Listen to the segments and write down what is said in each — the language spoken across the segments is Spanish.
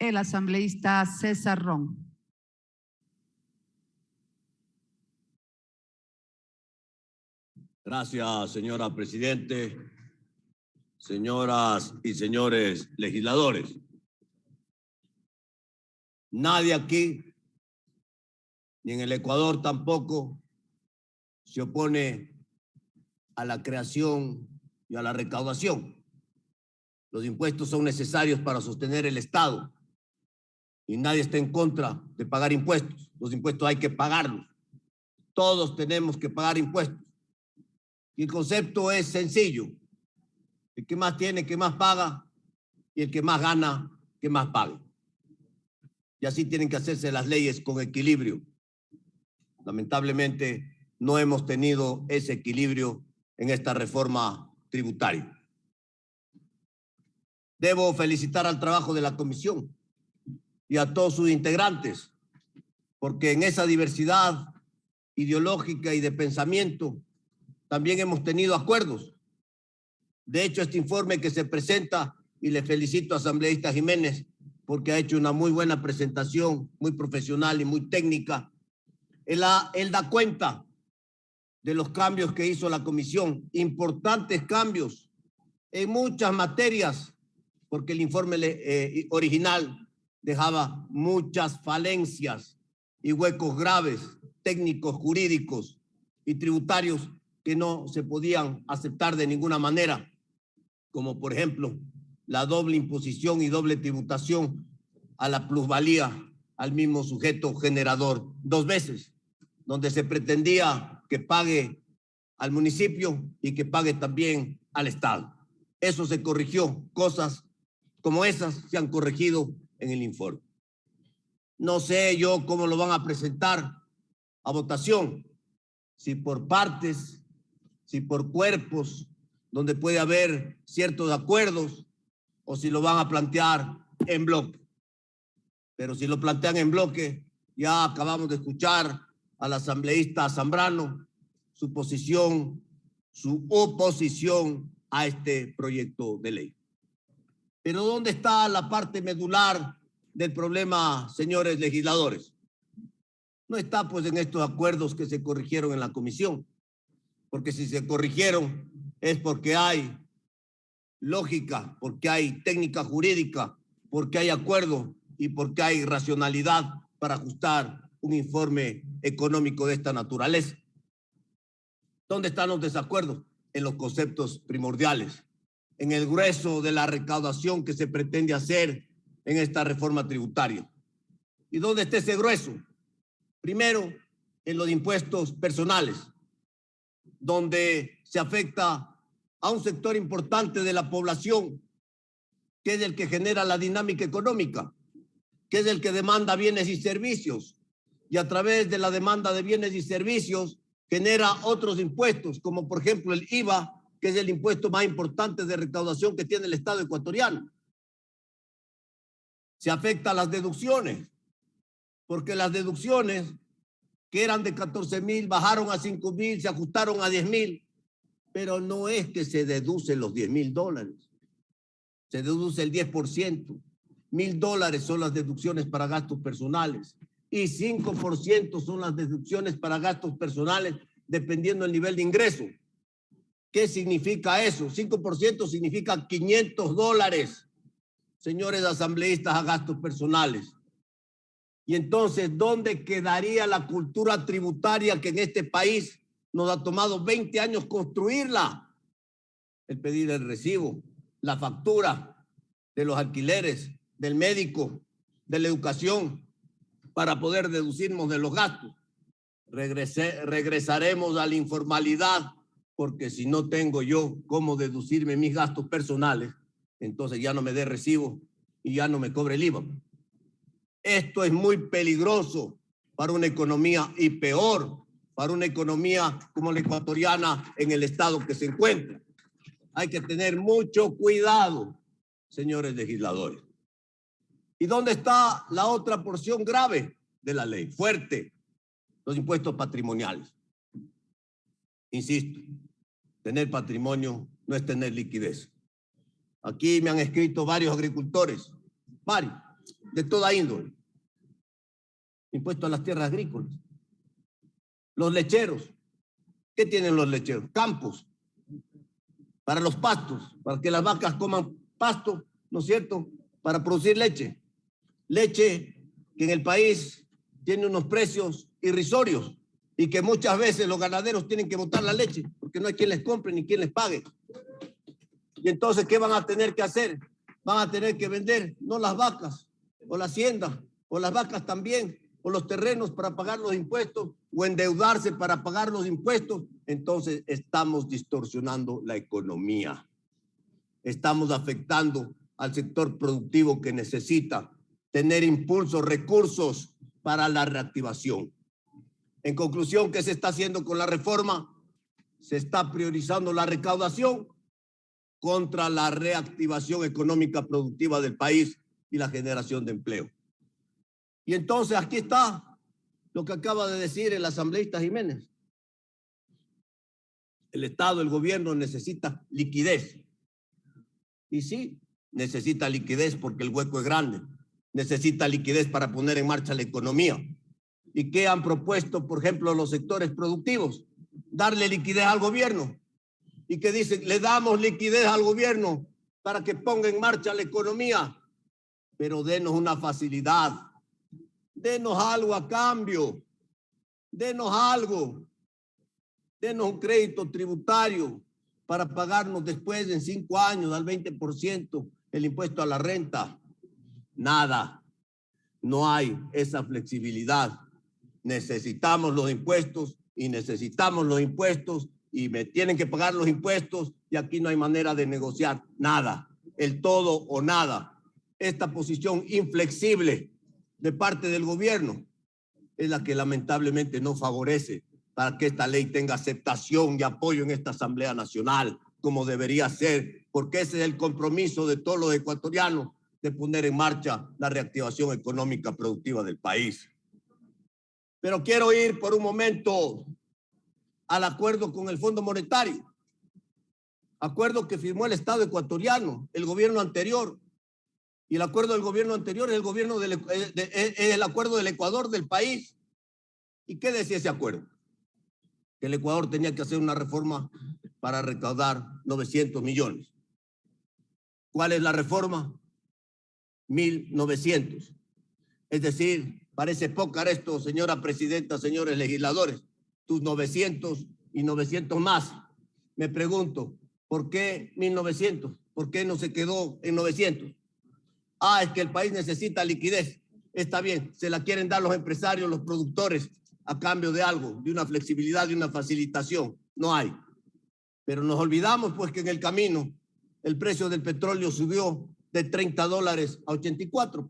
el asambleísta César Ron. Gracias, señora Presidente, señoras y señores legisladores. Nadie aquí, ni en el Ecuador tampoco, se opone a la creación y a la recaudación. Los impuestos son necesarios para sostener el Estado y nadie está en contra de pagar impuestos. Los impuestos hay que pagarlos. Todos tenemos que pagar impuestos. Y el concepto es sencillo. El que más tiene, que más paga, y el que más gana, que más pague. Y así tienen que hacerse las leyes con equilibrio. Lamentablemente, no hemos tenido ese equilibrio en esta reforma tributaria. Debo felicitar al trabajo de la comisión y a todos sus integrantes, porque en esa diversidad ideológica y de pensamiento también hemos tenido acuerdos. De hecho, este informe que se presenta, y le felicito a asambleísta Jiménez porque ha hecho una muy buena presentación, muy profesional y muy técnica, él da cuenta de los cambios que hizo la comisión, importantes cambios en muchas materias, porque el informe original dejaba muchas falencias y huecos graves, técnicos, jurídicos y tributarios que no se podían aceptar de ninguna manera, como por ejemplo la doble imposición y doble tributación a la plusvalía al mismo sujeto generador 2 veces, donde se pretendía que pague al municipio y que pague también al Estado. Eso se corrigió, cosas como esas se han corregido en el informe. No sé yo cómo lo van a presentar a votación, si por partes, si por cuerpos, donde puede haber ciertos acuerdos, o si lo van a plantear en bloque. Pero si lo plantean en bloque, ya acabamos de escuchar al asambleísta Zambrano, su posición, su oposición a este proyecto de ley. Pero ¿dónde está la parte medular del problema, señores legisladores? No está pues en estos acuerdos que se corrigieron en la comisión, porque si se corrigieron es porque hay lógica, porque hay técnica jurídica, porque hay acuerdo y porque hay racionalidad para ajustar un informe económico de esta naturaleza. ¿Dónde están los desacuerdos? En los conceptos primordiales, en el grueso de la recaudación que se pretende hacer en esta reforma tributaria. ¿Y dónde está ese grueso? Primero, en los impuestos personales, donde se afecta a un sector importante de la población, que es el que genera la dinámica económica, que es el que demanda bienes y servicios, y a través de la demanda de bienes y servicios genera otros impuestos, como por ejemplo el IVA, que es el impuesto más importante de recaudación que tiene el Estado ecuatoriano. Se afecta a las deducciones, porque las deducciones que eran de 14,000 bajaron a 5,000, se ajustaron a 10,000, pero no es que se deducen los $10,000, se deduce el 10%. $1,000 son las deducciones para gastos personales y 5% son las deducciones para gastos personales dependiendo del nivel de ingreso. ¿Qué significa eso? 5% significa $500, señores asambleístas, a gastos personales. Y entonces, ¿dónde quedaría la cultura tributaria que en este país nos ha tomado 20 años construirla? El pedir el recibo, la factura de los alquileres, del médico, de la educación, para poder deducirnos de los gastos. Regresaremos a la informalidad, porque si no tengo yo cómo deducirme mis gastos personales, entonces ya no me dé recibo y ya no me cobre el IVA. Esto es muy peligroso para una economía y peor para una economía como la ecuatoriana en el estado que se encuentra. Hay que tener mucho cuidado, señores legisladores. ¿Y dónde está la otra porción grave de la ley? Fuerte, los impuestos patrimoniales. Insisto, tener patrimonio no es tener liquidez. Aquí me han escrito varios agricultores, varios, de toda índole. Impuesto a las tierras agrícolas. Los lecheros. ¿Qué tienen los lecheros? Campos. Para los pastos, para que las vacas coman pasto, ¿no es cierto? Para producir leche. Leche que en el país tiene unos precios irrisorios y que muchas veces los ganaderos tienen que botar la leche porque no hay quien les compre ni quien les pague. Y entonces, ¿qué van a tener que hacer? Van a tener que vender, no las vacas, o la hacienda, o las vacas también, o los terrenos para pagar los impuestos, o endeudarse para pagar los impuestos. Entonces, estamos distorsionando la economía. Estamos afectando al sector productivo que necesita tener impulsos, recursos para la reactivación. En conclusión, ¿qué se está haciendo con la reforma? Se está priorizando la recaudación contra la reactivación económica productiva del país y la generación de empleo. Y entonces aquí está lo que acaba de decir el asambleísta Jiménez. El Estado, el gobierno necesita liquidez. Y sí, necesita liquidez porque el hueco es grande. Necesita liquidez para poner en marcha la economía. ¿Y qué han propuesto, por ejemplo, los sectores productivos? Darle liquidez al gobierno. ¿Y qué dicen? Le damos liquidez al gobierno para que ponga en marcha la economía. Pero denos una facilidad. Denos algo a cambio. Denos algo. Denos un crédito tributario para pagarnos después en 5 años al 20% el impuesto a la renta. Nada. No hay esa flexibilidad. Necesitamos los impuestos y necesitamos los impuestos y me tienen que pagar los impuestos y aquí no hay manera de negociar nada. El todo o nada. Esta posición inflexible de parte del gobierno es la que lamentablemente no favorece para que esta ley tenga aceptación y apoyo en esta Asamblea Nacional, como debería ser, porque ese es el compromiso de todos los ecuatorianos de poner en marcha la reactivación económica productiva del país. Pero quiero ir por un momento al acuerdo con el Fondo Monetario, acuerdo que firmó el Estado ecuatoriano, el gobierno anterior, y el acuerdo del gobierno anterior es el acuerdo del Ecuador del país. ¿Y qué decía ese acuerdo? Que el Ecuador tenía que hacer una reforma para recaudar 900 millones. ¿Cuál es la reforma? 1.900. Es decir, parece pócar esto, señora presidenta, señores legisladores, tus 900 y 900 más. Me pregunto, ¿por qué 1.900? ¿Por qué no se quedó en 900? Ah, es que el país necesita liquidez. Está bien, se la quieren dar los empresarios, los productores, a cambio de algo, de una flexibilidad, de una facilitación. No hay. Pero nos olvidamos pues que en el camino el precio del petróleo subió de $30 a 84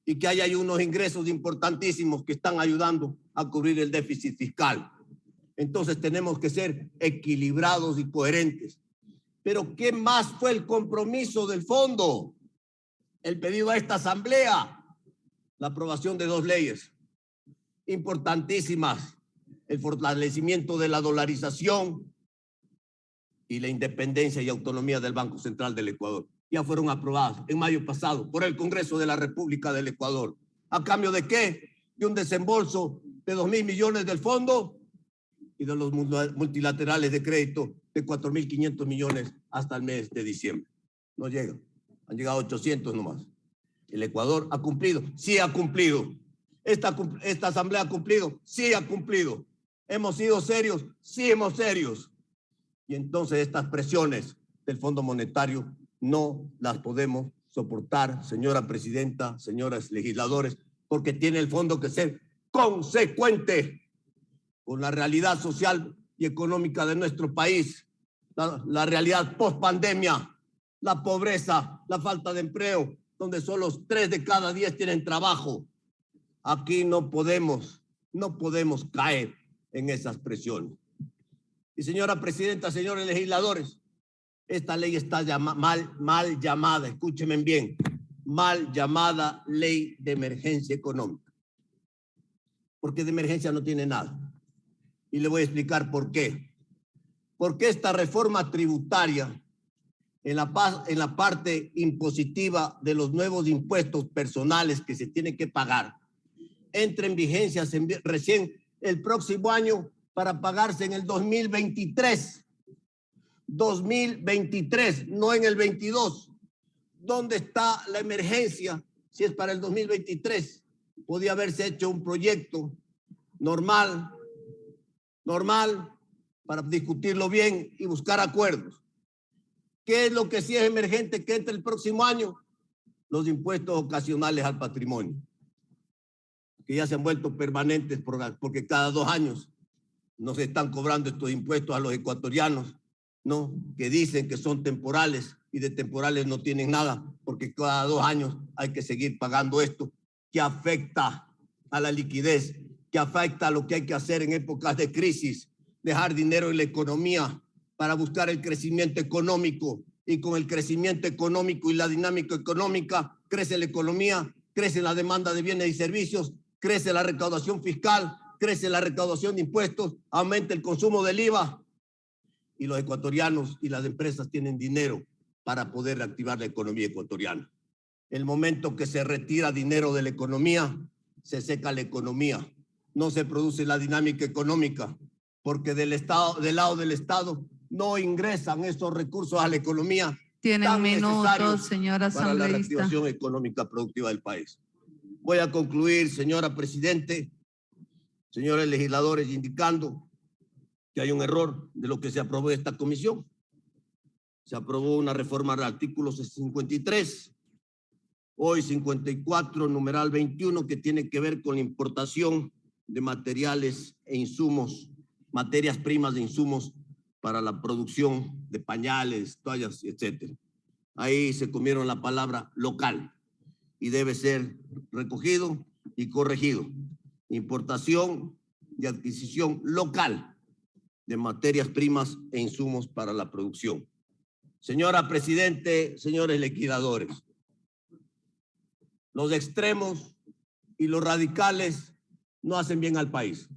y que hay unos ingresos importantísimos que están ayudando a cubrir el déficit fiscal. Entonces tenemos que ser equilibrados y coherentes. Pero ¿qué más fue el compromiso del fondo? El pedido a esta asamblea, la aprobación de 2 leyes importantísimas, el fortalecimiento de la dolarización y la independencia y autonomía del Banco Central del Ecuador. Ya fueron aprobadas en mayo pasado por el Congreso de la República del Ecuador. ¿A cambio de qué? De un desembolso de 2.000 millones del fondo y de los multilaterales de crédito de 4.500 millones hasta el mes de diciembre. No llegan. Han llegado 800 nomás. ¿El Ecuador ha cumplido? Sí ha cumplido. ¿Esta asamblea ha cumplido? Sí ha cumplido. ¿Hemos sido serios? Sí hemos serios. Y entonces estas presiones del Fondo Monetario no las podemos soportar, señora presidenta, señores legisladores, porque tiene el fondo que ser consecuente con la realidad social y económica de nuestro país, la realidad post-pandemia, la pobreza, la falta de empleo, donde solo 3 de cada 10 tienen trabajo. Aquí no podemos caer en esas presiones. Y señora presidenta, señores legisladores, esta ley está mal llamada, escúchenme bien, mal llamada ley de emergencia económica, porque de emergencia no tiene nada. Y le voy a explicar por qué. Porque esta reforma tributaria en la parte impositiva de los nuevos impuestos personales que se tienen que pagar, entre en vigencia recién el próximo año para pagarse en el 2023. 2023, no en el 22. ¿Dónde está la emergencia si es para el 2023? Podía haberse hecho un proyecto normal, para discutirlo bien y buscar acuerdos. ¿Qué es lo que sí es emergente que entre el próximo año? Los impuestos ocasionales al patrimonio, que ya se han vuelto permanentes porque cada 2 años nos están cobrando estos impuestos a los ecuatorianos, ¿no? Que dicen que son temporales y de temporales no tienen nada, porque cada 2 años hay que seguir pagando esto, que afecta a la liquidez, que afecta a lo que hay que hacer en épocas de crisis, dejar dinero en la economía para buscar el crecimiento económico, y con el crecimiento económico y la dinámica económica crece la economía, crece la demanda de bienes y servicios, crece la recaudación fiscal, crece la recaudación de impuestos, aumenta el consumo del IVA y los ecuatorianos y las empresas tienen dinero para poder reactivar la economía ecuatoriana. El momento que se retira dinero de la economía, se seca la economía, no se produce la dinámica económica, porque del lado del Estado no ingresan esos recursos a la economía. Tiene un minuto, señora para la asambleísta. reactivación económica productiva del país. Voy a concluir, señora Presidente, señores legisladores, indicando que hay un error de lo que se aprobó de esta comisión. Se aprobó una reforma al artículo 53, hoy 54, numeral 21, que tiene que ver con la importación de materiales e insumos, materias primas de insumos para la producción de pañales, toallas, etc. Ahí se comieron la palabra local y debe ser recogido y corregido. Importación y adquisición local de materias primas e insumos para la producción. Señora Presidente, señores legisladores, los extremos y los radicales no hacen bien al país.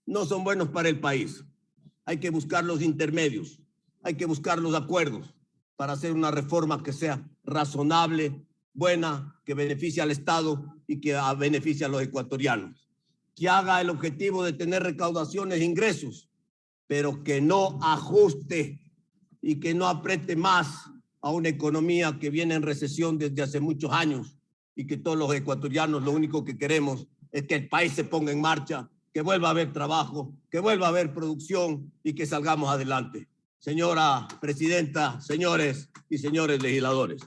No son buenos para el país. Hay que buscar los intermedios, hay que buscar los acuerdos para hacer una reforma que sea razonable, buena, que beneficie al Estado y que beneficie a los ecuatorianos. Que haga el objetivo de tener recaudaciones e ingresos, pero que no ajuste y que no apriete más a una economía que viene en recesión desde hace muchos años y que todos los ecuatorianos lo único que queremos es que el país se ponga en marcha, que vuelva a haber trabajo, que vuelva a haber producción y que salgamos adelante. Señora Presidenta, señores y señores legisladores.